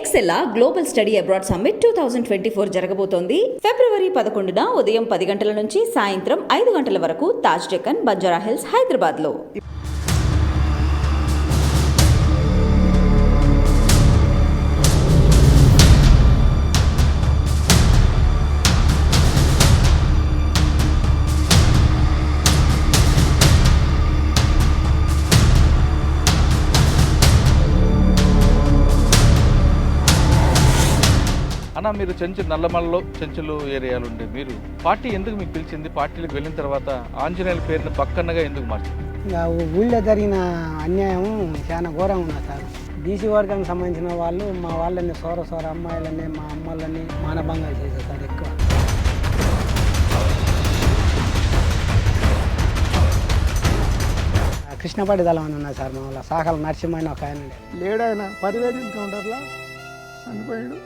ఎక్సెల్లా global study abroad summit 2024 జరగబోతోంది. ఫిబ్రవరి 11న ఉదయం 10 గంటల నుంచి సాయంత్రం 5 గంటల వరకు తాజ్ డెక్కన్, బంజారా హిల్స్, హైదరాబాద్లో. అన్న, మీరు నల్లమలలో చెంచులు ఏరియాలు ఉండే మీరు పార్టీ ఎందుకు మీకు పిలిచింది? పార్టీలకు వెళ్ళిన తర్వాత ఆంజనేయుల పేరుని పక్కనగా ఎందుకు మార్చింది? ఇంకా ఊళ్ళో జరిగిన అన్యాయం చాలా ఘోరంగా ఉన్నది సార్. బీసీ వర్గానికి సంబంధించిన వాళ్ళు మా వాళ్ళని సోర అమ్మాయిలని, మా అమ్మలని మానభంగాలు చేశారు సార్. ఎక్కువ కృష్ణపాటి దళం అని ఉన్నది సార్. మా వాళ్ళ సాకల నరసింహ ఒక ఆయన లేడాయన పరివేది ఎన్కౌంటర్లో చనిపోయాడు.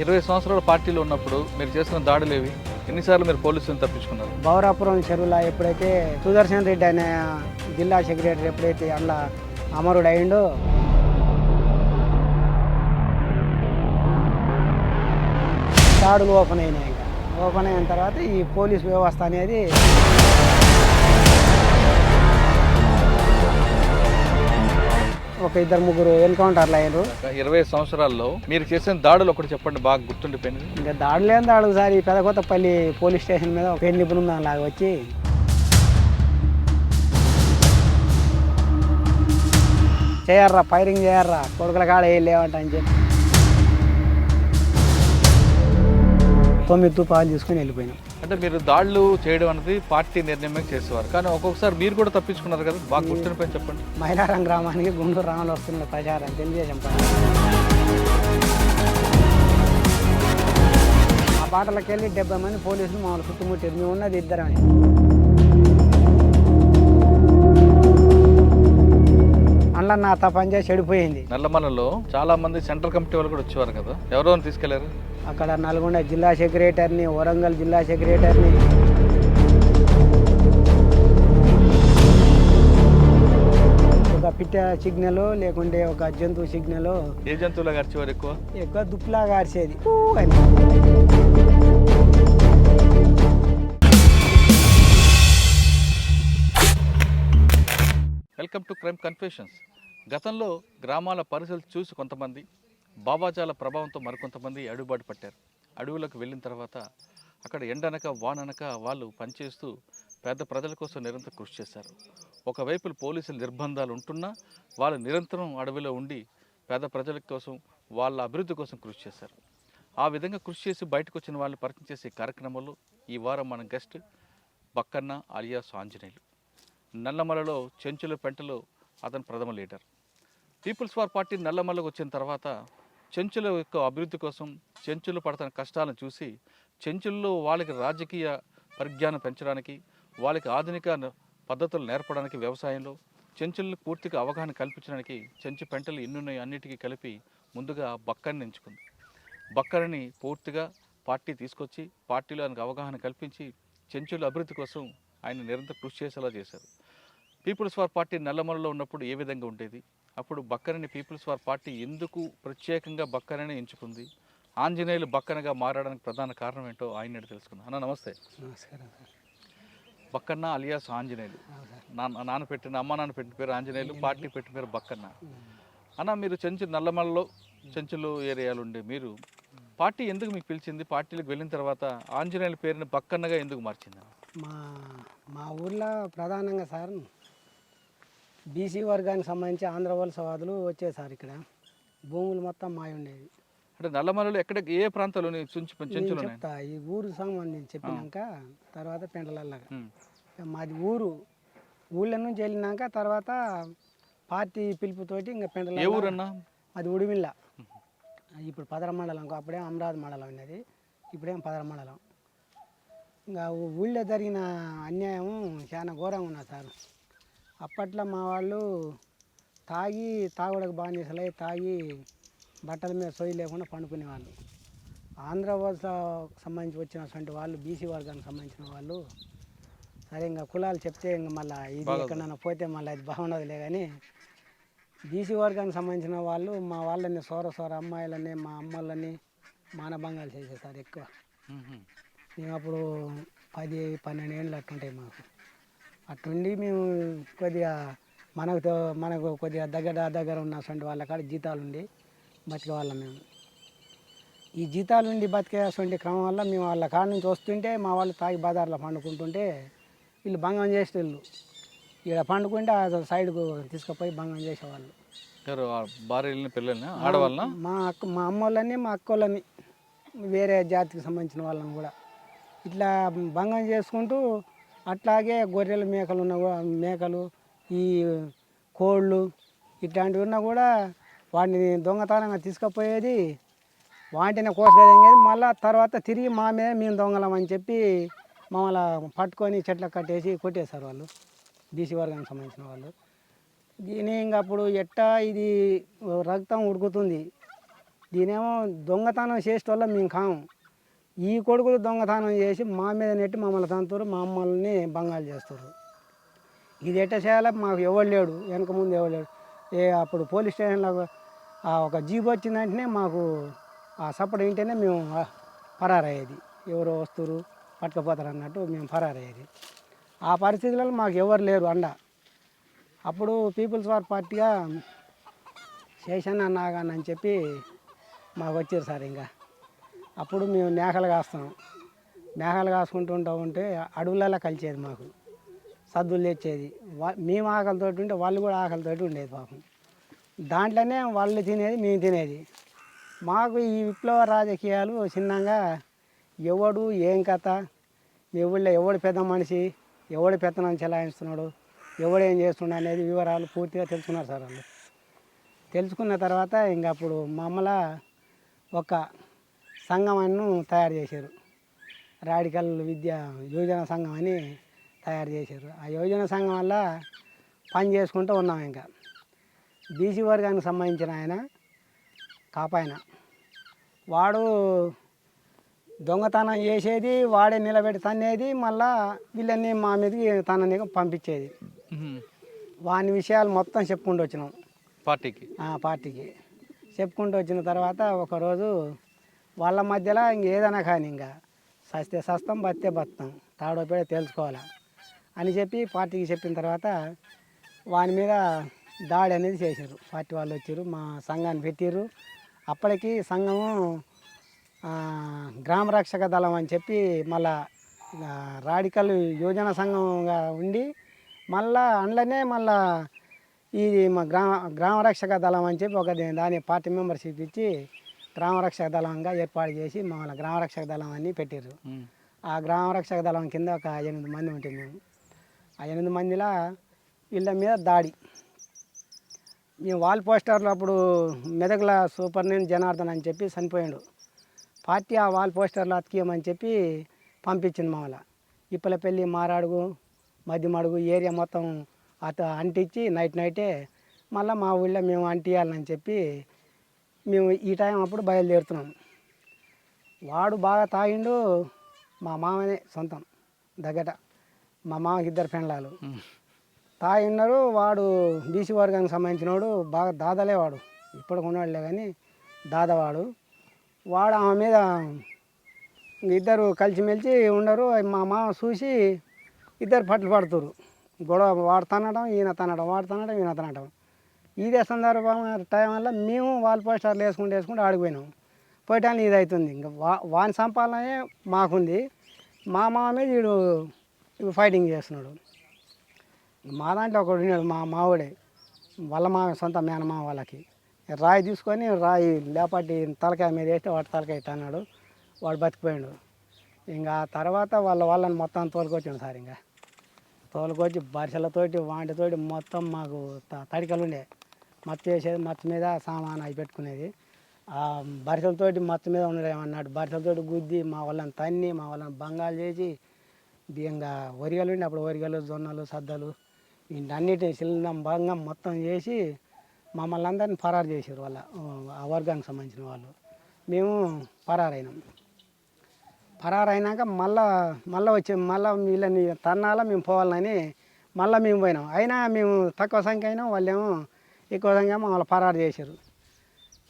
ఇరవై సంవత్సరాల పార్టీలో ఉన్నప్పుడు మీరు చేసిన దాడులేవి? ఎన్నిసార్లు మీరు పోలీసులను తప్పించుకున్నారు? బౌరాపురం చెరువులో ఎప్పుడైతే సుదర్శన్ రెడ్డి అనే జిల్లా సెక్రటరీ ఎప్పుడైతే అందులో అమరుడు అయిండో, దాడులు ఓపెన్ అయినాయి. ఇంకా ఓపెన్ అయిన తర్వాత ఈ పోలీస్ వ్యవస్థ అనేది ఒక 2-3 ఎన్కౌంటర్లు అయ్యారు. 20 సంవత్సరాల్లో మీరు చేసిన దాడులు ఒకటి చెప్పండి, బాగా గుర్తుండిపోయింది. ఇంకా దాడులేని దాడులు సార్. ఈ పెదకొత్తపల్లి పోలీస్ స్టేషన్ మీద ఒక పెళ్లి బృందం లాగా వచ్చి చేయర్రా, ఫైరింగ్ చేయర్రా, కొడుకుల కాడ లేవంట అని చెప్పి 9 తుపాలు తీసుకుని వెళ్ళిపోయినాం. అంటే మీరు దాడులు చేయడం అనేది పార్టీ నిర్ణయం చేసేవారు, కానీ ఒక్కొక్కసారి మీరు కూడా తప్పించుకున్నారు కదా, బాగా గుర్తుండిపోయింది చెప్పండి. మైలారం గ్రామానికి గుంటూరు రామలు వస్తున్న ప్రచారం తెలుగుదేశం పార్టీ ఆ బాటలకు వెళ్ళి 70 మంది పోలీసులు మామూలు చుట్టుముట్టారు. మేము ఉన్నది ఇద్దరమే. అందులో నా పనిచేసి చెడిపోయింది. నల్లమలలో చాలా మంది సెంట్రల్ కమిటీ వాళ్ళు కూడా వచ్చేవారు కదా, ఎవరో తీసుకెళ్లారు? అక్కడ నల్గొండ జిల్లా సెక్రటరీని, వరంగల్ జిల్లా సెక్రటరీని, ఒక పిట్ట సిగ్నల్ లేకుంటే ఒక జంతువు సిగ్నల్. ఏ జంతువులాగా అరిచేవారు? ఎక్కువ దుప్పులాగా అరిచేది అని. Welcome to crime confessions. గతంలో గ్రామాల పరిస్థితులు చూసి కొంతమంది, బాబాజాల ప్రభావంతో మరికొంతమంది అడుగుబాటు పట్టారు. అడవులకు వెళ్ళిన తర్వాత అక్కడ ఎండనక వాననక వాళ్ళు పనిచేస్తూ పేద ప్రజల కోసం నిరంతరం కృషి చేశారు. ఒకవైపు పోలీసుల నిర్బంధాలు ఉంటున్నా వాళ్ళు నిరంతరం అడవిలో ఉండి పేద ప్రజల కోసం, వాళ్ళ అభివృద్ధి కోసం కృషి చేశారు. ఆ విధంగా కృషి చేసి బయటకు వచ్చిన వాళ్ళని పరిచయం చేసే కార్యక్రమంలో ఈ వారం మన గెస్ట్ బక్కన్న అలియాస్ ఆంజనేయులు. నల్లమలలో చెంచుల పెంటలో అతను ప్రథమ లీడర్. పీపుల్స్ వార్ పార్టీ నల్లమలకు వచ్చిన తర్వాత చెంచుల యొక్క అభివృద్ధి కోసం, చెంచులు పడుతున్న కష్టాలను చూసి చెంచుల్లో వాళ్ళకి రాజకీయ పరిజ్ఞానం పెంచడానికి, వాళ్ళకి ఆధునిక పద్ధతులు నేర్పడానికి, వ్యవసాయంలో చెంచులకు పూర్తిగా అవగాహన కల్పించడానికి చెంచు పెంటలు ఎన్నున్నాయి అన్నిటికీ కలిపి ముందుగా బక్కని ఎంచుకుంది. బక్కని పూర్తిగా పార్టీ తీసుకొచ్చి పార్టీలో ఆయనకు అవగాహన కల్పించి చెంచుల అభివృద్ధి కోసం ఆయన నిరంతరం కృషి చేసేలా చేశారు. పీపుల్స్ వార్ పార్టీ నల్లమలలో ఉన్నప్పుడు ఏ విధంగా ఉండేది, అప్పుడు బక్కనని పీపుల్స్ వార్ పార్టీ ఎందుకు ప్రత్యేకంగా బక్కనని ఎంచుకుంది, ఆంజనేయులు బక్కనగా మారడానికి ప్రధాన కారణం ఏంటో ఆయన తెలుసుకుందాం. అన్న నమస్తే. నమస్కారం సార్. బక్కన్న అలియాస్ ఆంజనేయులు. అమ్మ నాన్న పెట్టిన పేరు ఆంజనేయులు, పార్టీ పెట్టిన పేరు బక్కన్న. అన్న, మీరు నల్లమలలో చెంచులు ఏరియాలు ఉండే మీరు పార్టీ ఎందుకు మీకు పిలిచింది? పార్టీలకు వెళ్ళిన తర్వాత ఆంజనేయుల పేరుని బక్కన్నగా ఎందుకు మార్చింది? మా ఊర్లో ప్రధానంగా సార్ బీసీ వర్గానికి సంబంధించి ఆంధ్ర వలసవాదులు వచ్చేది సార్. ఇక్కడ భూములు మొత్తం మాయ ఉండేది. అంటే నల్లమలలో ఎక్కడ, ఏ ప్రాంతాల్లో చెంచులు చెప్తా. ఈ ఊరు సంబంధించి చెప్పినాక తర్వాత పెంటలల్లాగా మాది ఊళ్ళ నుంచి వెళ్ళినాక తర్వాత పార్టీ పిలుపుతోటి ఇంకా పెంటల. ఏ ఊరన్నా? అది ఉడిమిల్ల. ఇప్పుడు పదర మండలం, అప్పుడేం అమరావతి మండలం ఉన్నది, ఇప్పుడేం పదర మండలం. ఇంకా ఊళ్ళో జరిగిన అన్యాయం చాలా ఘోరంగా ఉన్నది సార్. అప్పట్లో మా వాళ్ళు తాగుడకు బానిసలై తాగి బట్టల మీద సొయ్యి లేకుండా పండుకునేవాళ్ళు. ఆంధ్ర వలస సంబంధించి వచ్చినటువంటి వాళ్ళు, బీసీ వర్గానికి సంబంధించిన వాళ్ళు సరే ఇంకా కులాలు చెప్తే ఇంకా మళ్ళీ ఇది ఎక్కడన్నా పోతే మళ్ళీ అది బాగుండదులే కానీ బీసీ వర్గానికి సంబంధించిన వాళ్ళు మా వాళ్ళని సోర అమ్మాయిలని మా అమ్మలని మానభంగాలు చేసేసారు ఎక్కువ. మేము అప్పుడు 10-12 ఏళ్ళు అట్టుంటాయి మాకు. అట్టుండి మేము కొద్దిగా మనకు కొద్దిగా దగ్గర ఉన్నటువంటి వాళ్ళ కాడ జీతాలు ఉండి బతికే వాళ్ళం మేము. ఈ జీతాలు ఉండి బతికేటువంటి క్రమం వల్ల మేము వాళ్ళ కాడ నుంచి వస్తుంటే మా వాళ్ళు తాగి బజార్లో పండుకుంటుంటే వీళ్ళు భంగం చేసేవాళ్ళు. ఇక్కడ పండుకుంటే ఆ సైడ్కు తీసుకుపోయి భంగం చేసేవాళ్ళు. భార్యలని పిల్లల్ని ఆడవాళ్ళ మా అమ్మ వాళ్ళని మా అక్క వాళ్ళని వేరే జాతికి సంబంధించిన వాళ్ళని కూడా ఇట్లా భంగం చేసుకుంటూ అట్లాగే గొర్రెలు మేకలు ఈ కోళ్ళు ఇట్లాంటివి ఉన్నా కూడా వాటిని దొంగతనంగా తీసుకుపోయేది, వాటిని కోసుకెళ్ళేది. మళ్ళీ తర్వాత తిరిగి మా మీద మేము దొంగలం అని చెప్పి మమ్మల్ని పట్టుకొని చెట్లకు కట్టేసి కొట్టేశారు వాళ్ళు, బీసీ వర్గానికి సంబంధించిన వాళ్ళు. దీని ఇంక అప్పుడు ఎట్టా ఇది రక్తం ఉడుకుతుంది. దీనేమో దొంగతనం చేసేటోళ్ళ మేము కాము. ఈ కొడుకులు దొంగతనం చేసి మా మీద నెట్టి మమ్మల్ని తంతురు, మా అమ్మల్ని భంగాలు చేస్తారు. ఇది ఎట్ట చేయాలో మాకు ఎవరు లేడు, వెనక ముందు ఎవరు లేడు. అప్పుడు పోలీస్ స్టేషన్లో ఒక జీప్ వచ్చిందంటేనే మాకు ఆ సపోర్ట్ వింటేనే మేము పరారయ్యేది. ఎవరో వస్తారు పట్టుకుపోతారు అన్నట్టు మేము పరారయ్యేది. ఆ పరిస్థితులలో మాకు ఎవరు లేరు అండ. అప్పుడు పీపుల్స్ వార్ పార్టీగా శేషన్న నాగన్న అని చెప్పి మాకు వచ్చారు సార్. ఇంకా అప్పుడు మేము మేకలు కాస్తాం. మేకలు కాసుకుంటూ ఉంటే అడవులలో కలిసేది మాకు, సద్దులు తెచ్చేది. మేము ఆకలితోటి ఉంటే వాళ్ళు కూడా ఆకలితోటి ఉండేది పాపం. దాంట్లోనే వాళ్ళు తినేది, మేము తినేది. మాకు ఈ విప్లవ రాజకీయాలు చిన్నగా ఎవడు ఏం కథ, మీ ఊళ్ళో ఎవడు పెద్ద మనిషి, ఎవడు పెత్తనం చెలాయిస్తున్నాడు, ఎవడేం చేస్తున్నాడు అనేది వివరాలు పూర్తిగా తెలుసుకున్నారు సార్ వాళ్ళు. తెలుసుకున్న తర్వాత ఇంక అప్పుడు మమ్మల్ని ఒక సంఘం తయారు చేశారు. రాడికల్ విద్యా యోజన సంఘం అని తయారు చేశారు. ఆ యోజన సంఘం వల్ల పని చేసుకుంటూ ఉన్నాం. ఇంకా బీసీ వర్గానికి సంబంధించిన ఆయన కాపాయన, వాడు దొంగతనం చేసేది, వాడే నిలబెట్టి తన్నేది, మళ్ళా వీళ్ళని మా మీదకి తనని పంపించేది. వాని విషయాలు మొత్తం చెప్పుకుంటూ వచ్చినాం పార్టీకి చెప్పుకుంటూ వచ్చిన తర్వాత ఒకరోజు వాళ్ళ మధ్యలో ఏదైనా కానీ ఇంకా సస్తే సస్తం బత్తే బతాం తాడో పేడ తెలుసుకోవాలా అని చెప్పి పార్టీకి చెప్పిన తర్వాత వాని మీద దాడి అనేది చేశారు. పార్టీ వాళ్ళు వచ్చారు, మా సంఘాన్ని పెట్టారు. అప్పటికి సంఘము గ్రామ రక్షక దళం అని చెప్పి మళ్ళా రాడికల్ యోజన సంఘంగా ఉండి మళ్ళా అందులోనే మళ్ళా ఇది మా గ్రామ రక్షక దళం అని చెప్పి ఒక దాని పార్టీ మెంబర్షిప్ ఇచ్చి గ్రామ రక్షక దళంగా ఏర్పాటు చేసి మమ్మల్ని గ్రామ రక్షక దళం అని పెట్టారు. ఆ గ్రామ రక్షక దళం కింద ఒక 8 మంది ఉంటుంది. మేము ఆ 8 మందిలో వీళ్ళ మీద దాడి. మేము వాల్ పోస్టర్లు అప్పుడు మెదక్ల సూపరింటెండెంట్ జనార్దన్ అని చెప్పి చనిపోయాడు. పార్టీ ఆ వాల్ పోస్టర్లు అతికియమని చెప్పి పంపించింది మమ్మల్ని. ఇప్పలపల్లి, మారాడుగు, మధ్యమడుగు ఏరియా మొత్తం అంటించి నైటే మళ్ళీ మా ఊళ్ళో మేము అంటియాలని చెప్పి మేము ఈ టైం అప్పుడు బయలుదేరుతున్నాం. వాడు బాగా తాగిండు. మా మామనే సొంతం దగ్గర, మా మామకి 2 పెండ్లాలు తాగిన్నారు. వాడు బీసీ వర్గానికి సంబంధించిన వాడు, బాగా దాదలే వాడు, ఇప్పటికి ఉన్నాడులే కానీ దాదవాడు. వాడు ఆమె మీద ఇద్దరు కలిసిమెలిసి ఉండరు. మా మామ చూసి ఇద్దరు పట్లు పడుతురు. గొడవ వాడు తనడం, ఈయన తనడం, వాడు తనడం, ఈయన తనడం. ఇదే సందర్భం టైం వల్ల మేము వాల్ పోస్టర్లు వేసుకుంటూ ఆడిపోయినాం. పోయటానికి ఇది అవుతుంది. ఇంకా వాని సంపాదనే మాకుంది. మా మామ మీద వీడు ఫైటింగ్ చేస్తున్నాడు. మా దాంట్లో ఒకడు ఉన్నాడు, మా మావుడే, వాళ్ళ మామ సొంత మేనమామ వాళ్ళకి రాయి తీసుకొని రాయి లేపాటి తలకాయ మీద వేస్తే వాటి తలకాయ అన్నాడు. వాడు బతికిపోయాడు. ఇంకా తర్వాత వాళ్ళని మొత్తం తోలుకొచ్చాడు సార్. ఇంకా తోలుకొచ్చి బరిసెలతోటి వాటితోటి మొత్తం మాకు తడికలు ఉండే మత్తు వేసేది, మత్తు మీద సామాను అవి పెట్టుకునేది. ఆ బరిసెలతోటి మత్తు మీద ఉండేమన్నాడు. బరిసెలతోటి గుద్ది మా వాళ్ళని తన్ని, మా వాళ్ళని భంగాలు చేసి ఇంకా వరిగలు ఉండి అప్పుడు వరిగలు, జొన్నలు, సద్దలు వీటన్నిటిని శిల్లం భంగం మొత్తం చేసి మమ్మల్ని అందరినీ పరారు చేశారు. ఆ వర్గానికి సంబంధించిన వాళ్ళు. మేము పరారైనాం. పరారైనాక మళ్ళీ వచ్చి వీళ్ళని తన్నాలా మేము పోవాలని మళ్ళీ మేము పోయినాం. అయినా మేము తక్కువ సంఖ్య అయినా వాళ్ళేమో ఎక్కువ సంఖ్య మమ్మల్ని పరారు చేశారు.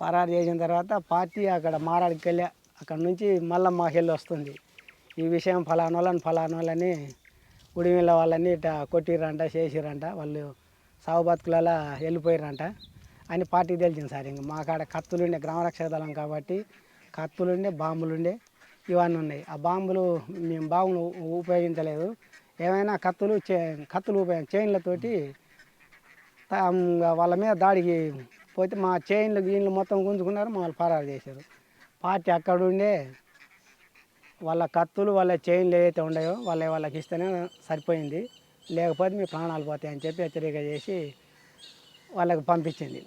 పరారు చేసిన తర్వాత పార్టీ అక్కడ మారాడికి వెళ్ళి అక్కడ నుంచి మళ్ళీ మాకు వెళ్ళి వస్తుంది, ఈ విషయం ఫలానా వాళ్ళని ఉడిమిళ్ళ వాళ్ళని ఇట్లా కొట్టిర్రంట, చేసిర్రంట, వాళ్ళు సాగు బతుకులలో వెళ్ళిపోయారంట అని పార్టీకి తెలిసింది సార్. ఇంకా మా కాడ కత్తులుండే, గ్రామరక్షక దళం కాబట్టి కత్తులుండే, బాంబులుండే, ఇవన్నీ ఉన్నాయి. ఆ బాంబులు మేము బాంబులు ఉపయోగించలేదు, ఏమైనా కత్తులు చైన్లతోటి వాళ్ళ మీద దాడికి పోతే మా చైన్లు మొత్తం గుంజుకున్నారు, మమ్మల్ని పరారు చేశారు. పార్టీ అక్కడ ఉండే వాళ్ళ కత్తులు వాళ్ళ చైన్లు ఏవైతే ఉన్నాయో వాళ్ళకి ఇస్తేనే సరిపోయింది, లేకపోతే మీ ప్రాణాలు పోతాయని చెప్పి హెచ్చరిక చేసి వాళ్ళకి పంపించింది.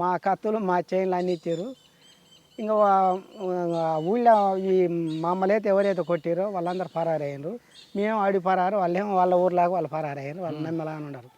మా కత్తులు మా చైన్లు అన్నీ ఇచ్చారు. ఇంకా ఊళ్ళో ఈ మమ్మల్ని అయితే ఎవరైతే కొట్టారో వాళ్ళందరూ పరారయ్యారు. మేము ఆడి పరారు, వాళ్ళేమో వాళ్ళ ఊర్లాగా వాళ్ళు పరారయ్యారు, వాళ్ళు నమ్మలాగా ఉన్నారు.